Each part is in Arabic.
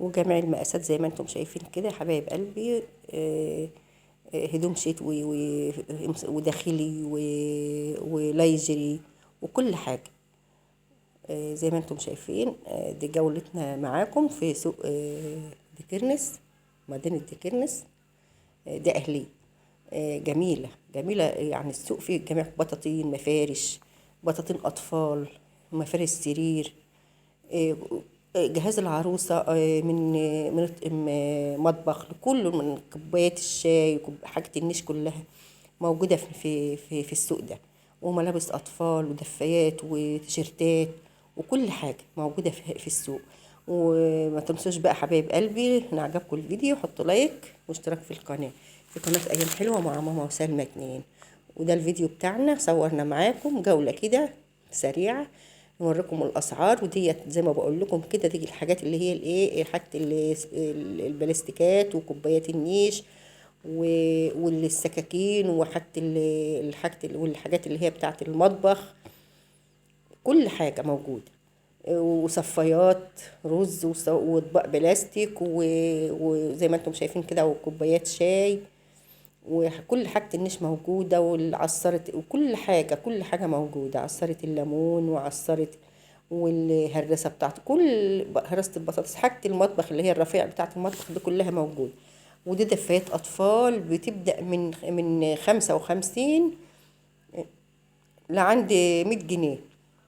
وجميع المقاسات زي ما انتم شايفين كده يا حبايب قلبي. هدوم شتوي وداخلي ولايجري وكل حاجة. زي ما انتم شايفين. دي جولتنا معاكم في سوق ديكرنس، مدينة ديكرنس. ده أهلي. جميلة جميلة، يعني السوق فيه جميع بطاطين، مفارش، بطاطين أطفال، مفارش سرير، آه، جهاز العروسة، من مطبخ لكله، من كوبايات الشاي حاجة النيش كلها موجودة في السوق ده. وملابس أطفال ودفايات وتيشيرتات وكل حاجة موجودة في السوق. وما تنسوش بقى حبايب قلبي، ان عجبكم الفيديو حطوا لايك واشتراك في القناة، في قناة أيام حلوة مع ماما وسلمى 2. وده الفيديو بتاعنا، صورنا معاكم جولة كده سريعة نوريكم الاسعار. وديت زي ما بقول لكم كده، دي الحاجات اللي هي الايه، حاجه البلاستيكات وكوبايات النيش والسكاكين وحاجه والحاجات اللي هي بتاعه المطبخ. كل حاجه موجوده. وصفايات رز واطباق بلاستيك وزي ما انتم شايفين كده، وكوبايات شاي، وكل حاجة النيش موجودة، والعصارة وكل حاجة، كل حاجة موجودة. عصارة الليمون وعصارة والهراسة بتاعته، كل هراسة البطاطس، حاجة المطبخ اللي هي الرفيع بتاعة المطبخ دي كلها موجودة. ودي دفايات أطفال بتبدأ من 55 لعند 100 جنيه.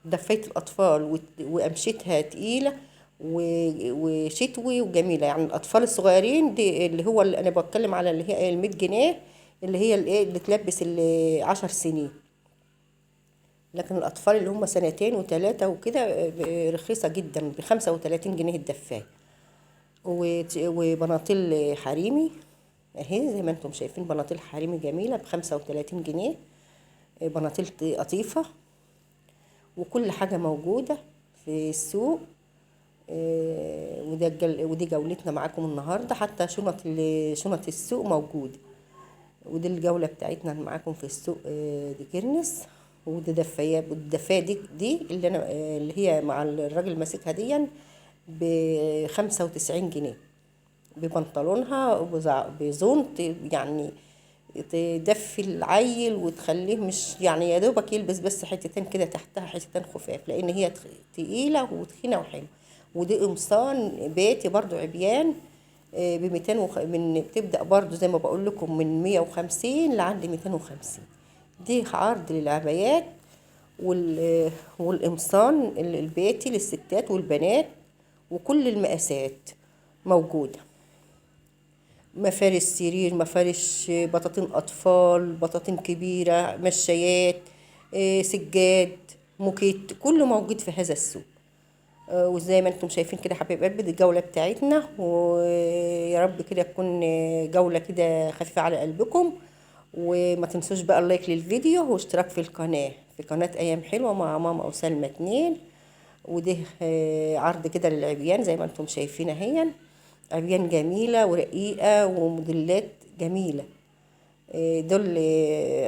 دفاية الأطفال وقمشتها تقيلة وشتوي وجميلة. يعني الأطفال الصغيرين دي اللي هو اللي أنا بتكلم على اللي هي 100 جنيه، اللي هي الايه اللي تلبس 10 سنين. لكن الأطفال اللي هم سنتين وثلاثة وكده رخيصة جدا، ب35 جنيه الدفاية. وبناطيل حريمي اهي زي ما انتم شايفين، بناطيل حريمي جميلة ب35 جنيه. بناطيل قطيفة، وكل حاجة موجودة في السوق. ودي جولتنا معاكم النهاردة. حتى شنط السوق موجودة. ودي الجولة بتاعتنا معاكم في السوق دي كيرنس. ودي دفاية، والدفاية دي اللي أنا اللي هي مع الراجل ماسكها دي ب95 جنيه، ببنطلونها بزون يعني تدفي العيل وتخليه مش يعني يا دوبك يلبس بس حتتين كده تحتها، حتتين خفاف، لان هي تقيله وتخينه وحلوه. ودي قمصان بيتي برضو عبيان ب 200 بتبدا برضو زي ما بقول لكم من 150 لعند 250. دي عرض للعبايات والقمصان البيتي للستات والبنات، وكل المقاسات موجوده. مفارش سرير، مفارش بطاطين أطفال، بطاطين كبيرة، مشايات، سجاد، موكيت، كله موجود في هذا السوق. وزي ما انتم شايفين كده حبايب قلبي، دي الجولة بتاعتنا. ويا رب كده تكون جولة كده خفيفة على قلبكم. وما تنسوش بقى اللايك للفيديو واشتراك في القناة، في قناة أيام حلوة مع ماما وسلمى 2. وده عرض كده للعبيان زي ما انتم شايفين اهي. عبيان جميلة ورقيقة وموديلات جميلة. دول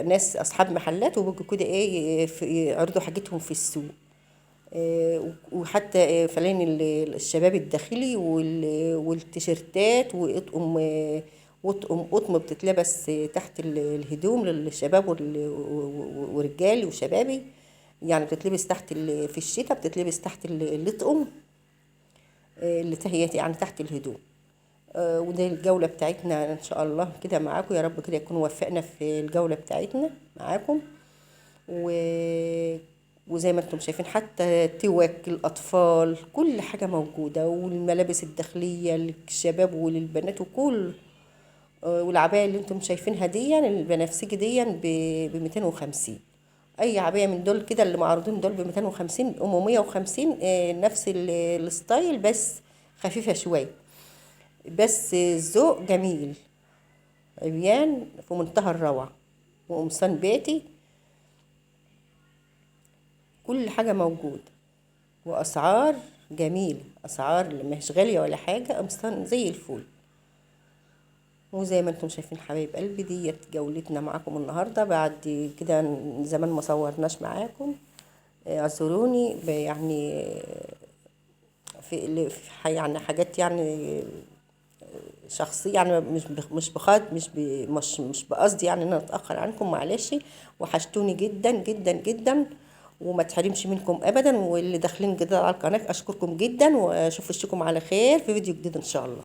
ناس أصحاب محلات وبيجوا كده إيه يعرضوا حاجتهم في السوق. وحتى فلان الشباب الداخلي والتيشيرتات وأطقم، قطم بتتلبس تحت الهدوم للشباب ورجالي وشبابي. يعني بتتلبس تحت في الشتاء بتتلبس تحت الأطقم اللي هي يعني تحت الهدوم. وده الجولة بتاعتنا ان شاء الله كده معاكم. يا رب كده يكون وفقنا في الجولة بتاعتنا معاكم. و... وزي ما انتم شايفين حتى توك الأطفال كل حاجة موجودة، والملابس الداخلية للشباب وللبنات وكل. والعباية اللي انتم شايفينها دي البنفسجي دي ب250. اي عباية من دول كده اللي معروضين دول ب250 150. نفس الستايل بس خفيفة شوية، بس ذوق جميل. عبيان في منتهى الروعة، وقمصان بيتي، كل حاجة موجود. وأسعار جميلة، أسعار مش غالية ولا حاجة، قمصان زي الفل. وزي ما انتم شايفين حبايب قلبي، ديت جولتنا معاكم النهاردة. بعد كده زمان ما صورناش معاكم، اعذروني يعني يعني حاجات يعني شخصية، يعني مش بقصدي يعني ان انا اتاخر عنكم، معلش. وحشتوني جدا جدا جدا، وما تحرمش منكم ابدا. واللي داخلين جديد على القناه اشكركم جدا، واشوف وشكم على خير في فيديو جديد ان شاء الله.